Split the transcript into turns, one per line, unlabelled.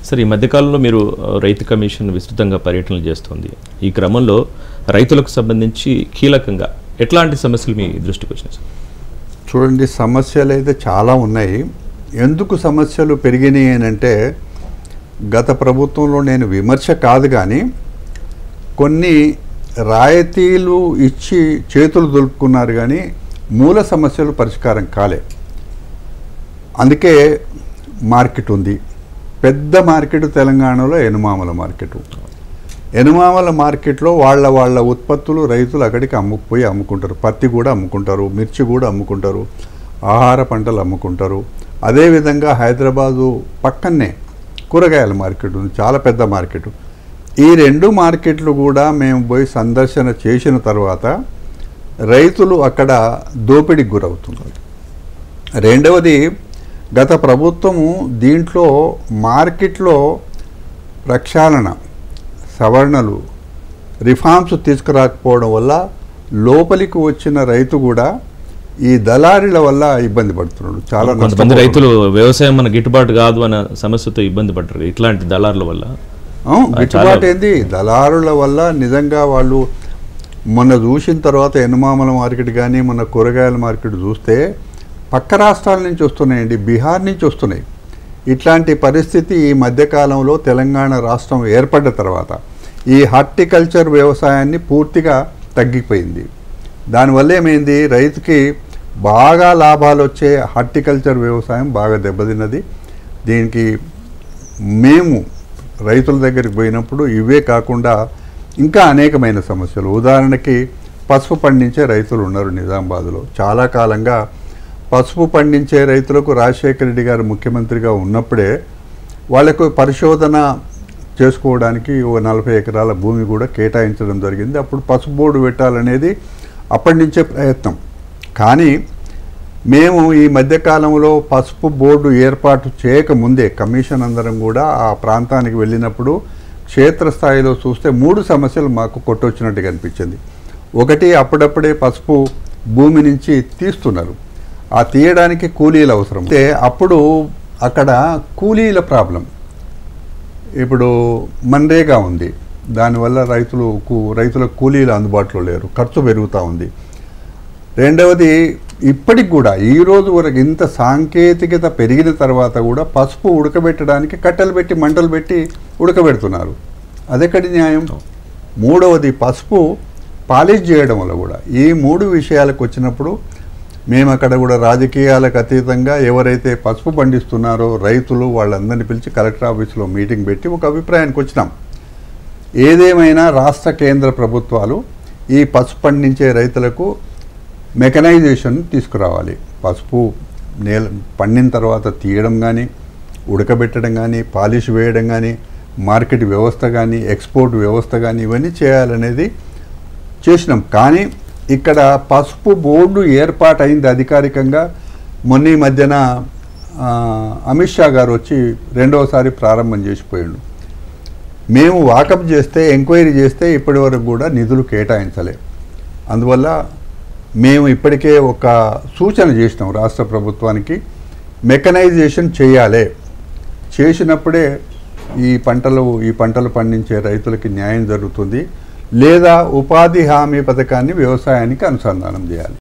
సరే, ఈ మధ్యకాలంలో మీరు రైతు కమిషన్ విస్తృతంగా పర్యటనలు చేస్తుంది. ఈ క్రమంలో రైతులకు సంబంధించి కీలకంగా ఎట్లాంటి సమస్యలు మీ దృష్టికి వచ్చినాయి సార్?
చూడండి, సమస్యలు అయితే చాలా ఉన్నాయి. ఎందుకు సమస్యలు పెరిగినాయి అంటే, గత ప్రభుత్వంలో నేను విమర్శ కాదు కానీ కొన్ని రాయితీలు ఇచ్చి చేతులు దులుపుకున్నారు కానీ మూల సమస్యలు పరిష్కారం కాలే. అందుకే మార్కెట్ ఉంది, పెద్ద మార్కెట్ తెలంగాణలో ఎనుమామల మార్కెట్. ఎనుమామల మార్కెట్లో వాళ్ళ ఉత్పత్తులు రైతులు అక్కడికి అమ్ముకుంటారు. పత్తి కూడా అమ్ముకుంటారు, మిర్చి కూడా అమ్ముకుంటారు, ఆహార పంటలు అమ్ముకుంటారు. అదేవిధంగా హైదరాబాదు పక్కనే కూరగాయల మార్కెట్ ఉంది, చాలా పెద్ద మార్కెట్. ఈ రెండు మార్కెట్లు కూడా మేము పోయి సందర్శన చేసిన తర్వాత రైతులు అక్కడ దోపిడీకి గురవుతున్నారు. రెండవది, గత ప్రభుత్వము దీంట్లో మార్కెట్లో ప్రక్షాళన, సవరణలు, రిఫార్మ్స్ తీసుకురాకపోవడం వల్ల లోపలికి వచ్చిన రైతు కూడా ఈ దళారీల వల్ల ఇబ్బంది పడుతున్నాడు. చాలా
కొంతమంది రైతులు వ్యవసాయం మన గిట్టుబాటు కాదు అన్న సమస్యతో ఇబ్బంది పడ్డారు ఇట్లాంటి దళారుల వల్ల.
గిట్టుబాటు ఏంది, దళారుల వల్ల నిజంగా వాళ్ళు మొన్న చూసిన తర్వాత ఎనుమామల మార్కెట్ కానీ మొన్న కూరగాయల మార్కెట్ చూస్తే పక్క రాష్ట్రాల నుంచి వస్తున్నాయండి, బీహార్ నుంచి వస్తున్నాయి. ఇట్లాంటి పరిస్థితి ఈ మధ్యకాలంలో తెలంగాణ రాష్ట్రం ఏర్పడ్డ తర్వాత ఈ హార్టికల్చర్ వ్యవసాయాన్ని పూర్తిగా తగ్గిపోయింది. దానివల్ల ఏమైంది, రైతుకి బాగా లాభాలు వచ్చే హార్టికల్చర్ వ్యవసాయం బాగా దెబ్బతిన్నది. దీనికి మేము రైతుల దగ్గరికి పోయినప్పుడు ఇవే కాకుండా ఇంకా అనేకమైన సమస్యలు, ఉదాహరణకి పసుపు పండించే రైతులు ఉన్నారు నిజామాబాద్లో. చాలా కాలంగా పసుపు పండించే రైతులకు రాజశేఖర రెడ్డి గారు ముఖ్యమంత్రిగా ఉన్నప్పుడే వాళ్ళకు పరిశోధన చేసుకోవడానికి 40 ఎకరాల భూమి కూడా కేటాయించడం జరిగింది. అప్పుడు పసుపు బోర్డు పెట్టాలనేది అప్పటి నుంచే ప్రయత్నం. కానీ మేము ఈ మధ్యకాలంలో పసుపు బోర్డు ఏర్పాటు చేయకముందే కమిషన్ అందరం కూడా ఆ ప్రాంతానికి వెళ్ళినప్పుడు క్షేత్రస్థాయిలో చూస్తే 3 సమస్యలు మాకు కొట్టొచ్చినట్టుగా అనిపించింది. ఒకటి, అప్పుడప్పుడే పసుపు భూమి నుంచి తీస్తున్నారు, ఆ తీయడానికి కూలీలు అవసరం. అయితే అప్పుడు అక్కడ కూలీల ప్రాబ్లం. ఇప్పుడు మన్రేగా ఉంది, దానివల్ల రైతులకు కూలీలు అందుబాటులో లేరు, ఖర్చు పెరుగుతూ ఉంది. రెండవది, ఇప్పటికి కూడా ఈ రోజు వరకు ఇంత సాంకేతికత పెరిగిన తర్వాత కూడా పసుపు ఉడకబెట్టడానికి కట్టెలు పెట్టి మంటలు పెట్టి ఉడకబెడుతున్నారు. అదెక్కడి న్యాయం? మూడవది, పసుపు పాలిష్ చేయడం వల్ల కూడా. ఈ 3 విషయాలకు వచ్చినప్పుడు మేము అక్కడ కూడా రాజకీయాలకు అతీతంగా ఎవరైతే పసుపు పండిస్తున్నారో రైతులు వాళ్ళందరినీ పిలిచి కలెక్టర్ ఆఫీసులో మీటింగ్ పెట్టి ఒక అభిప్రాయానికి వచ్చినాం. ఏదేమైనా రాష్ట్ర కేంద్ర ప్రభుత్వాలు ఈ పసుపు పండించే రైతులకు మెకనైజేషన్ తీసుకురావాలి. పసుపు పండిన తర్వాత తీయడం కానీ, ఉడకబెట్టడం కానీ, పాలిష్ వేయడం కానీ, మార్కెట్ వ్యవస్థ కానీ, ఎక్స్పోర్ట్ వ్యవస్థ కానీ ఇవన్నీ చేయాలనేది చేసినాం. కానీ ఇక్కడ పసుపు బోర్డు ఏర్పాటైంది అధికారికంగా మొన్న మధ్యన అమిత్ షా గారు వచ్చి 2వసారి ప్రారంభం చేసిపోయాడు. మేము వాకప్ చేస్తే, ఎంక్వైరీ చేస్తే ఇప్పటి వరకు కూడా నిధులు కేటాయించలే. అందువల్ల మేము ఇప్పటికే ఒక సూచన చేసినాం రాష్ట్ర ప్రభుత్వానికి, మెకనైజేషన్ చేయాలి. చేసినప్పుడే ఈ పంటలు పండించే రైతులకి న్యాయం జరుగుతుంది, లేదా ఉపాధి హామీ పథకాన్ని వ్యవసాయానికి అనుసంధానం చేయాలి.